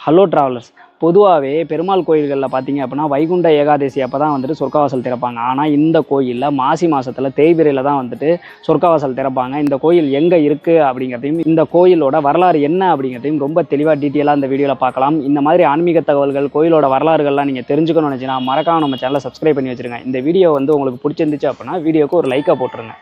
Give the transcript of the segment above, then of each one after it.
Hello travellers. பொதுவாகவே பெருமாள் கோயில்களில் பார்த்தீங்க அப்படின்னா வைகுண்ட ஏகாதசி அப்போ தான் வந்துட்டு சொர்க்கவாசல் திறப்பாங்க. ஆனால் இந்த கோயிலில் மாசி மாதத்தில் தேய்பிரையில் தான் வந்துட்டு சொர்க்கவாசல் திறப்பாங்க. இந்த கோயில் எங்கே இருக்குது அப்படிங்கிறதையும் இந்த கோயிலோட வரலாறு என்ன அப்படிங்கிறதையும் ரொம்ப தெளிவாக டீட்டெயிலாக இந்த வீடியோவில் பார்க்கலாம். இந்த மாதிரி ஆன்மீக தகவல்கள் கோயிலோட வரலாறுகள்லாம் நீங்கள் தெரிஞ்சுக்கணும்னு நினச்சின்னா மறக்காம நம்ம சேனலை சப்ஸ்கிரைப் பண்ணி வச்சுருங்க. இந்த வீடியோ வந்து உங்களுக்கு பிடிச்சிருந்துச்சு அப்படின்னா வீடியோக்கு ஒரு லைக்கை போட்டுருங்க.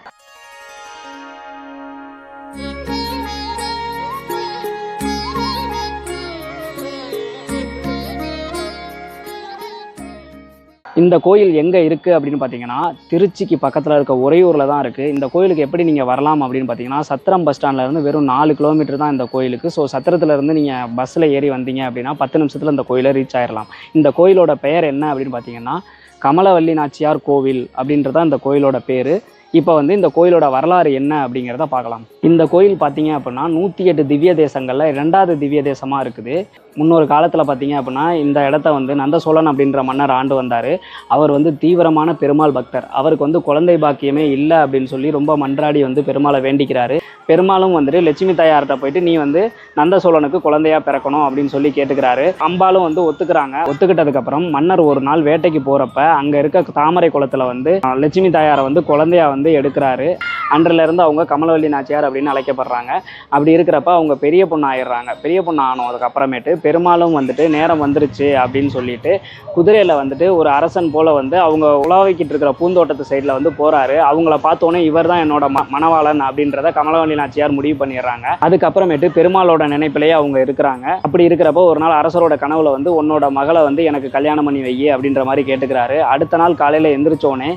இந்த கோயில் எங்கே இருக்குது அப்படின்னு பார்த்தீங்கன்னா திருச்சிக்கு பக்கத்தில் இருக்க உறையூரில் தான் இருக்குது. இந்த கோயிலுக்கு எப்படி நீங்கள் வரலாம் அப்படின்னு பார்த்தீங்கன்னா சத்திரம் பஸ் ஸ்டாண்ட்லேருந்து வெறும் 4 கிலோமீட்டர் தான் இந்த கோயிலுக்கு. ஸோ சத்திரத்துலேருந்து நீங்கள் பஸ்ஸில் ஏறி வந்தீங்க அப்படின்னா 10 நிமிஷத்தில் இந்த கோயிலை ரீச் ஆயிடலாம். இந்த கோயிலோட பெயர் என்ன அப்படின்னு பார்த்தீங்கன்னா கமலவல்லி நாச்சியார் கோவில் அப்படின்றதான் இந்த கோயிலோட பேர். இப்போ வந்து இந்த கோயிலோட வரலாறு என்ன அப்படிங்கிறத பார்க்கலாம். இந்த கோயில் பார்த்தீங்க அப்படின்னா 108 திவ்ய தேசங்களில் 2வது திவ்ய தேசமாக இருக்குது. முன்னொரு காலத்தில் பார்த்தீங்க அப்படின்னா இந்த இடத்த வந்து நந்த சோழன் அப்படின்ற மன்னர் ஆண்டு வந்தார். அவர் வந்து தீவிரமான பெருமாள் பக்தர். அவருக்கு வந்து குழந்தை பாக்கியமே இல்லை அப்படின்னு சொல்லி ரொம்ப மன்றாடி வந்து பெருமாளை வேண்டிக்கிறாரு. பெருமாளும் வந்துட்டு லட்சுமி தாயார்கிட்ட போயிட்டு நீ வந்து நந்த சோழனுக்கு குழந்தையா பிறக்கணும் அப்படின்னு சொல்லி கேட்டுக்கிறாரு. அம்பாலும் வந்து ஒத்துக்கிறாங்க. ஒத்துக்கிட்டதுக்கப்புறம் மன்னர் ஒரு நாள் வேட்டைக்கு போகிறப்ப அங்கே இருக்க தாமரை குளத்தில் வந்து லட்சுமி தாயாரை வந்து குழந்தையா வந்து எடுக்கிறாரு. அன்றிலிருந்து அவங்க கமலவல்லி நாச்சியார் அப்படின்னு அழைக்கப்படுறாங்க. அப்படி இருக்கிறப்ப அவங்க பெரிய பொண்ணு ஆயிடுறாங்க. பெரிய பொண்ணு ஆனோம் அதுக்கப்புறமேட்டு பெருமாளும் வந்துட்டு நேரம் வந்துருச்சு அப்படின்னு சொல்லிட்டு குதிரையில் வந்துட்டு ஒரு அரசன் போல் வந்து அவங்க உலாவிக்கிட்டு இருக்கிற பூந்தோட்டத்து சைடில் வந்து போகிறாரு. அவங்கள பார்த்தோன்னே இவர் தான் என்னோட மணவாளன் அப்படின்றத கமலவல்லி நாச்சியார் முடிவு பண்ணிடுறாங்க. அதுக்கப்புறமேட்டு பெருமாளோட நினைப்பிலேயே அவங்க இருக்கிறாங்க. அப்படி இருக்கிறப்போ ஒரு நாள் அரசரோட கனவுல வந்து உன்னோட மகளை வந்து எனக்கு கல்யாணம் பண்ணி வை அப்படின்ற மாதிரி கேட்டுக்கிறாரு. அடுத்த நாள் காலையில் எந்திரிச்சோடனே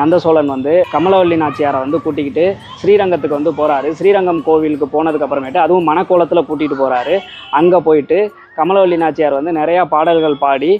நந்த சோழன் வந்து கமலவல்லி நாச்சியாரை வந்து கூட்டிக்கிட்டு ஸ்ரீரங்கத்துக்கு வந்து போகிறாரு. ஸ்ரீரங்கம் கோவிலுக்கு போனதுக்கு அப்புறமேட்டு அதுவும் மணக்கோலத்தில் கூட்டிகிட்டு போகிறாரு. அங்கே போயிட்டு கமலவல்லி நாச்சியார் வந்து நிறையா பாடல்கள் பாடி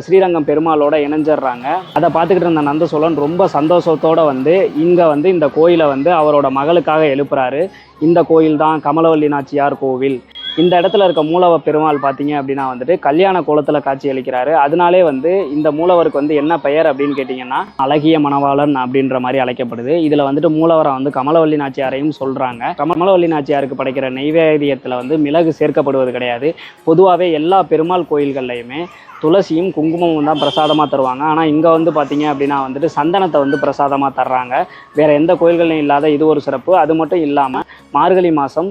ஸ்ரீரங்கம் பெருமாளோட இணைஞ்சிடுறாங்க. அதை பார்த்துக்கிட்டு இருந்த நந்த சோழன் ரொம்ப சந்தோஷத்தோடு வந்து இங்கே வந்து இந்த கோயிலை வந்து அவரோட மகளுக்காக எழுப்புறாரு. இந்த கோயில் தான் கமலவல்லி நாச்சியார் கோவில். இந்த இடத்துல இருக்க மூலவ பெருமாள் பார்த்தீங்க அப்படின்னா வந்துட்டு கல்யாண கோலத்தில் காட்சி அளிக்கிறாரு. அதனாலே வந்து இந்த மூலவருக்கு வந்து என்ன பெயர் அப்படின்னு கேட்டிங்கன்னா அழகிய மணவாளன் அப்படின்ற மாதிரி அழைக்கப்படுது. இதில் வந்துட்டு மூலவரை வந்து கமலவல்லி நாச்சியாரையும் சொல்கிறாங்க. கமலவல்லி நாச்சியாருக்கு படைக்கிற நெய்வேத்தியத்தில் வந்து மிளகு சேர்க்கப்படுவது கிடையாது. பொதுவாகவே எல்லா பெருமாள் கோயில்கள்லையுமே துளசியும் குங்குமமும் தான் பிரசாதமாக தருவாங்க. ஆனால் இங்கே வந்து பார்த்தீங்க அப்படின்னா வந்துட்டு சந்தனத்தை வந்து பிரசாதமாக தர்றாங்க. வேறு எந்த கோயில்களையும் இல்லாத இது ஒரு சிறப்பு. அது மட்டும் இல்லாமல் மார்கழி மாதம்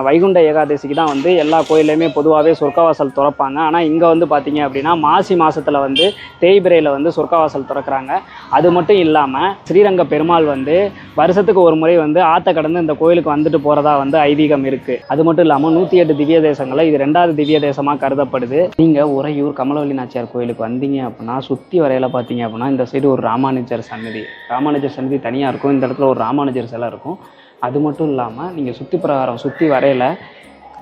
வைகுண்ட ஏகாதசிக்கு தான் வந்து எல்லா கோயில்லையுமே பொதுவாகவே சொர்க்கவாசல் திறப்பாங்க. ஆனால் இங்கே வந்து பார்த்தீங்க அப்படின்னா மாசி மாதத்தில் வந்து தேய்பிரையில் வந்து சொர்க்கவாசல் திறக்கிறாங்க. அது மட்டும் இல்லாமல் ஸ்ரீரங்க பெருமாள் வந்து வருஷத்துக்கு ஒரு முறை வந்து ஆற்ற கடந்து இந்த கோயிலுக்கு வந்துட்டு போகிறதா வந்து ஐதீகம் இருக்குது. அது மட்டும் இல்லாமல் 108 திவ்ய தேசங்களில் இது 2வது திவ்ய தேசமாக கருதப்படுது. நீங்கள் உறையூர் கமலவல்லி நாச்சியார் கோயிலுக்கு வந்தீங்க அப்படின்னா சுற்றி வரையில் பார்த்தீங்க அப்படின்னா இந்த சைடு ஒரு ராமானுஜர் சன்னதி தனியாக இருக்கும். இந்த இடத்துல ஒரு ராமானுஜர் சிலை இருக்கும். அது மட்டும் இல்லாமல் நீங்கள் சுற்றி வரையில்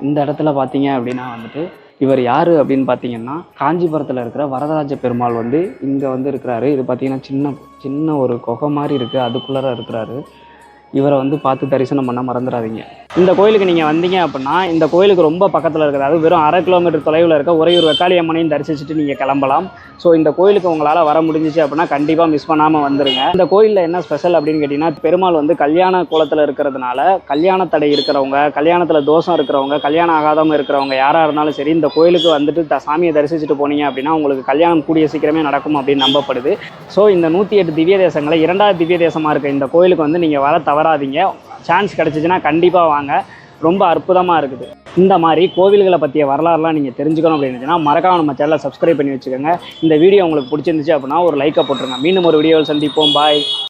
இந்த இடத்துல பார்த்தீங்க அப்படின்னா வந்துட்டு இவர் யார் அப்படின்னு பார்த்தீங்கன்னா காஞ்சிபுரத்தில் இருக்கிற வரதராஜ பெருமாள் வந்து இங்கே வந்து இருக்கிறாரு. இது பார்த்தீங்கன்னா சின்ன ஒரு குகை மாதிரி இருக்குது, அதுக்குள்ளே இருக்கிறாரு. இவரை வந்து பார்த்து தரிசனம் பண்ண மறந்துடாதீங்க. இந்த கோயிலுக்கு நீங்கள் வந்தீங்க அப்படின்னா இந்த கோயிலுக்கு ரொம்ப பக்கத்தில் இருக்குது, அது வெறும் 1/2 கிலோமீட்டர் தொலைவில் இருக்க உறையூர் வெக்காளியம்மனையும் தரிசிச்சுட்டு நீங்கள் கிளம்பலாம். ஸோ இந்த கோயிலுக்கு உங்களால் வர முடிஞ்சிச்சு அப்படின்னா கண்டிப்பாக மிஸ் பண்ணாமல் வந்துருங்க. இந்த கோயிலில் என்ன ஸ்பெஷல் அப்படின்னு கேட்டிங்கன்னா பெருமாள் வந்து கல்யாண கோலத்தில் இருக்கிறதுனால கல்யாண தடை இருக்கிறவங்க, கல்யாணத்தில் தோஷம் இருக்கிறவங்க, கல்யாணம் ஆகாதவங்க இருக்கிறவங்க யாராக இருந்தாலும் சரி இந்த கோயிலுக்கு வந்துட்டு சாமியை தரிசிச்சுட்டு போனீங்க அப்படின்னா உங்களுக்கு கல்யாணம் கூடிய சீக்கிரமே நடக்கும் அப்படின்னு நம்பப்படுது. ஸோ இந்த 108 திவ்ய தேசங்களை 2வது திவ்ய தேசமாக இருக்க இந்த கோயிலுக்கு வந்து நீங்கள் வர தவறாதீங்க. சான்ஸ் கிடச்சிச்சின்னா கண்டிப்பாக வாங்க. ரொம்ப அற்புதமாக இருக்குது. இந்த மாதிரி கோவில்களை பற்றிய வரலாறுலாம் நீங்கள் தெரிஞ்சுக்கணும் அப்படின்னு மறக்காம நம்ம சேனலை சப்ஸ்கிரைப் பண்ணி வச்சுக்கோங்க. இந்த வீடியோ உங்களுக்கு பிடிச்சிருந்துச்சு அப்படின்னா ஒரு லைக்கை போட்டுருங்க. மீண்டும் ஒரு வீடியோவில் சந்திப்போம். பாய்.